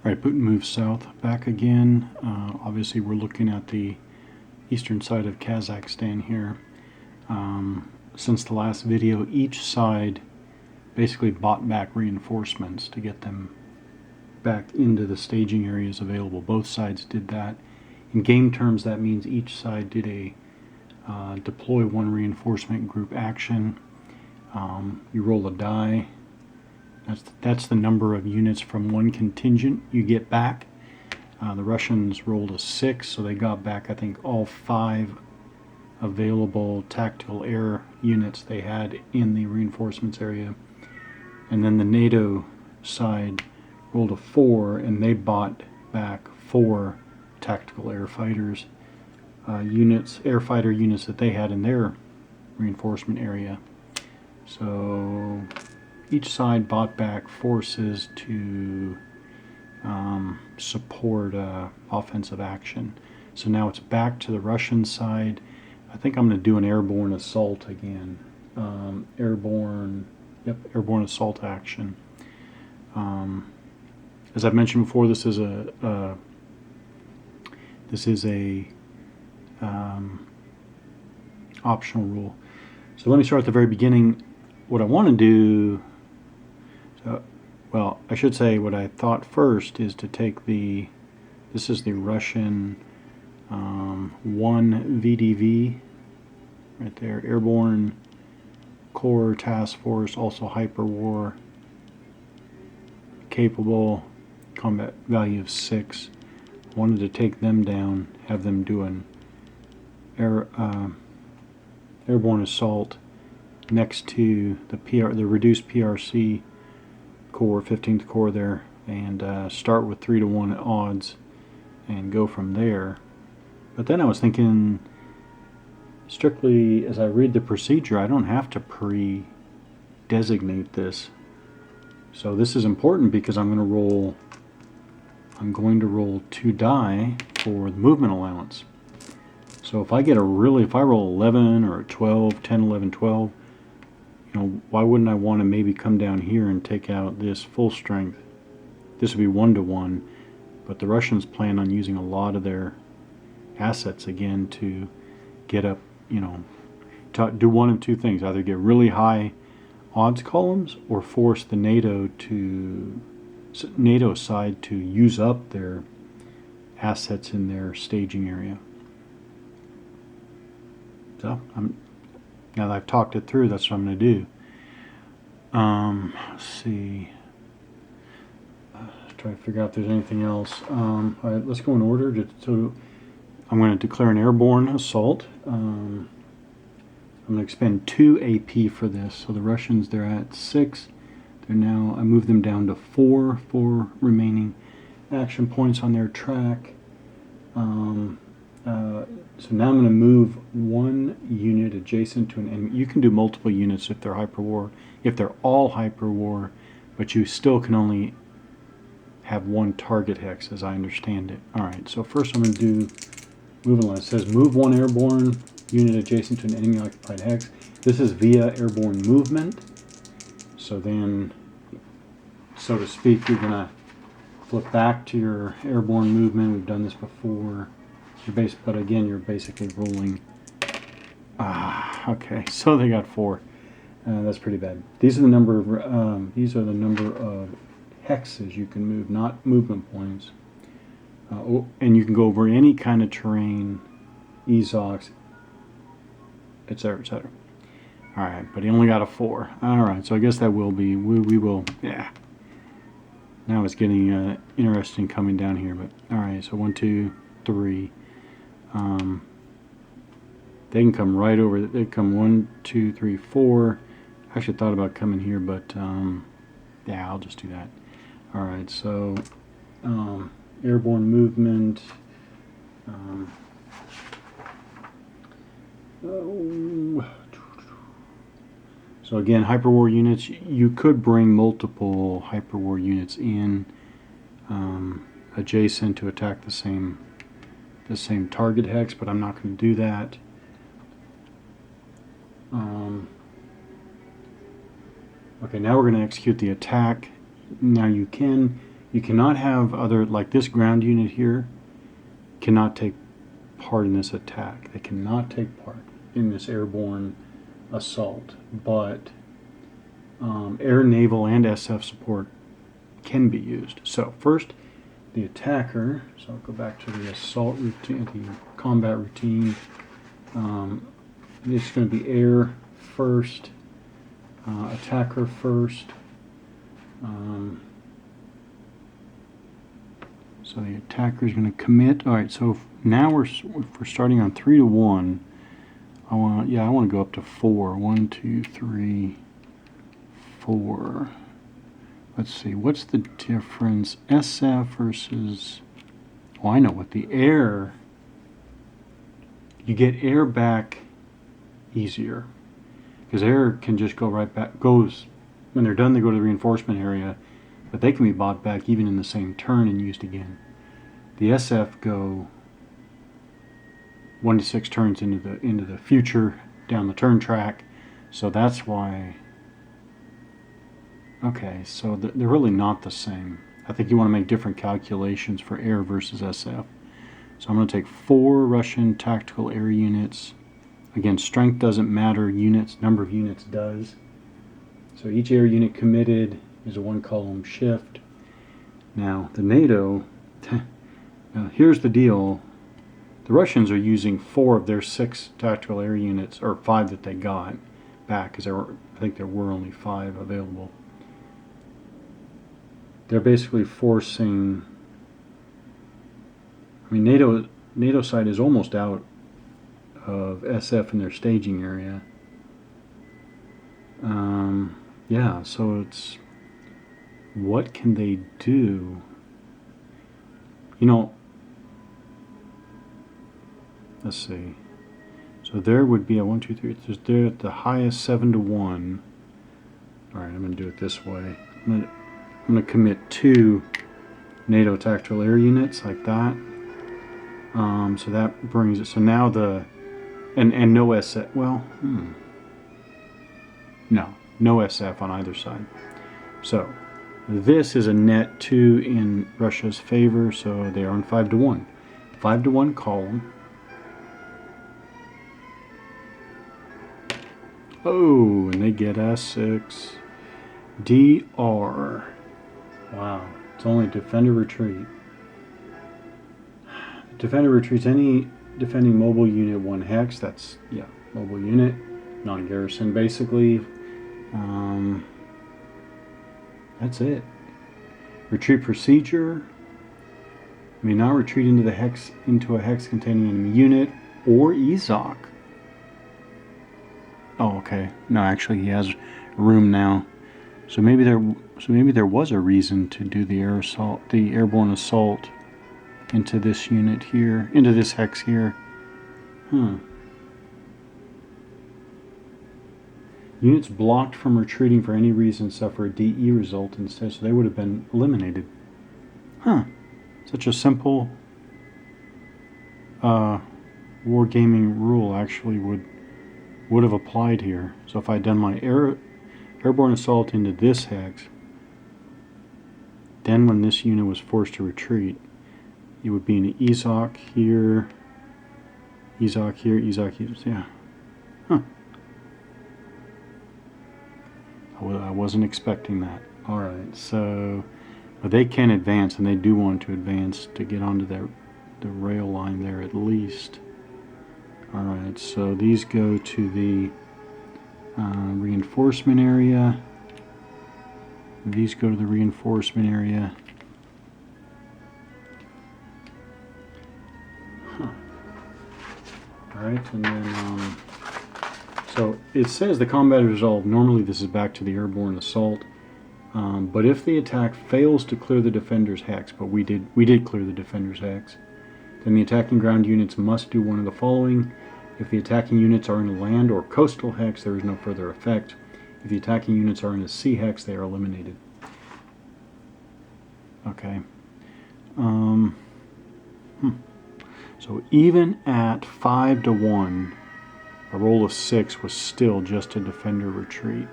Alright, Putin moves south back again. Obviously we're looking at the eastern side of Kazakhstan here. Since the last video, each side basically bought back reinforcements to get them back into the staging areas available. Both sides did that. In game terms, that means each side did a deploy one reinforcement group action. You roll a die. That's the number of units from one contingent you get back. The Russians rolled a 6, so they got back, I think, all 5 available tactical air units they had in the reinforcements area. And then the NATO side rolled a 4, and they bought back 4 tactical air fighters units, air fighter units that they had in their reinforcement area. So each side bought back forces to support offensive action. So now it's back to the Russian side. I think I'm going to do an airborne assault again. Airborne assault action. As I've mentioned before, this is a optional rule. So let me start at the very beginning. What I want to do, well, I should say what I thought first is to take this is the Russian 1 VDV, right there, Airborne Corps Task Force, also Hyperwar, capable, combat value of 6. Wanted to take them down, have them do an airborne assault next to the reduced PRC Corps, 15th Corps there, and start with 3-to-1 odds and go from there. But then I was thinking, strictly as I read the procedure, I don't have to pre-designate this. So this is important because I'm going to roll 2 die for the movement allowance. So if I roll 11 or 12, 10, 11, 12, why wouldn't I want to maybe come down here and take out this full strength? This would be 1-to-1, but the Russians plan on using a lot of their assets again to get up, to do one of 2 things: either get really high odds columns or force the NATO side to use up their assets in their staging area. So now that I've talked it through, that's what I'm going to do. Let's see. Try to figure out if there's anything else. All right, let's go in order. So I'm going to declare an airborne assault. I'm going to expend 2 AP for this. So the Russians, they're at 6. They're now, I move them down to 4 remaining action points on their track. So now I'm going to move 1 unit adjacent to an enemy. You can do multiple units if they're hyperwar, if they're all hyperwar, but you still can only have 1 target hex, as I understand it. Alright, so first I'm going to do movement line. It says move 1 airborne unit adjacent to an enemy occupied hex. This is via airborne movement. So then, so to speak, you're going to flip back to your airborne movement. We've done this before. But again, you're basically rolling. Okay, so they got 4. That's pretty bad. These are the number of hexes you can move, not movement points. And you can go over any kind of terrain, EZOCs, etc., etc. All right, but he only got a 4. All right, so I guess that will be, we will, yeah. Now it's getting interesting coming down here, but all right, so 1, 2, 3. They can come right over, they come 1, 2, 3, 4. I actually thought about coming here, but yeah, I'll just do that. All right, so airborne movement. So again, hyperwar units, you could bring multiple hyperwar units in adjacent to attack the same target hex, but I'm not going to do that. Okay, now we're going to execute the attack. Now you can You cannot have other, like this ground unit here, cannot take part in this attack. They cannot take part in this airborne assault, but air, naval, and SF support can be used. So first, the attacker. So I'll go back to the assault routine, the combat routine. It's going to be air first, attacker first. So the attacker is going to commit. All right. So now we're starting on 3 to 1. I want to go up to 4. 1, 2, 3, 4. Let's see. What's the difference? SF versus. Oh, I know what the air. You get air back easier because air can just go right back. Goes when they're done. They go to the reinforcement area, but they can be bought back even in the same turn and used again. The SF go 1 to 6 turns into the future down the turn track, so that's why. Okay, so they're really not the same. I think you want to make different calculations for air versus SF. So I'm going to take 4 Russian tactical air units. Again, strength doesn't matter. Units, number of units does. So each air unit committed is a 1-column shift. Now the NATO. Now here's the deal. The Russians are using 4 of their 6 tactical air units, or 5 that they got back, because I think there were only 5 available. They're basically forcing. I mean, NATO side is almost out of SF in their staging area. Yeah, so it's what can they do? You know, let's see. So there would be a 1, 2, 3. They're at the highest 7 to 1. All right, I'm going to do it this way. I'm going to commit 2 NATO tactical air units like that. So that brings it. So now and no SF. Well, no SF on either side. So this is a net 2 in Russia's favor. So they are on 5 to 1. 5 to 1 column. Oh, and they get S6. DR. Wow, it's only defender retreat. Defender retreats any defending mobile unit 1 hex. That's, yeah, mobile unit, non-garrison basically. That's it. Retreat procedure. May not retreat into a hex containing enemy unit or EZOC. Oh, okay. No, actually, he has room now. So maybe there was a reason to do the airborne assault into this unit here, into this hex here. Units blocked from retreating for any reason suffer a DE result instead, so they would have been eliminated. Such a simple wargaming rule actually would have applied here. So if I'd done my airborne assault into this hex, then when this unit was forced to retreat, it would be an EZOC here, EZOC here, EZOC here. Yeah. I wasn't expecting that. Alright, so but they can advance, and they do want to advance to get onto the rail line there at least. Alright, so these go to the reinforcement area. These go to the reinforcement area. Alright, and then so it says the combat is resolved. Normally this is back to the airborne assault. But if the attack fails to clear the defender's hex, but we did clear the defender's hex, then the attacking ground units must do one of the following. If the attacking units are in a land or coastal hex, there is no further effect. If the attacking units are in a sea hex, they are eliminated. Okay. So even at 5 to 1, a roll of 6 was still just a defender retreat.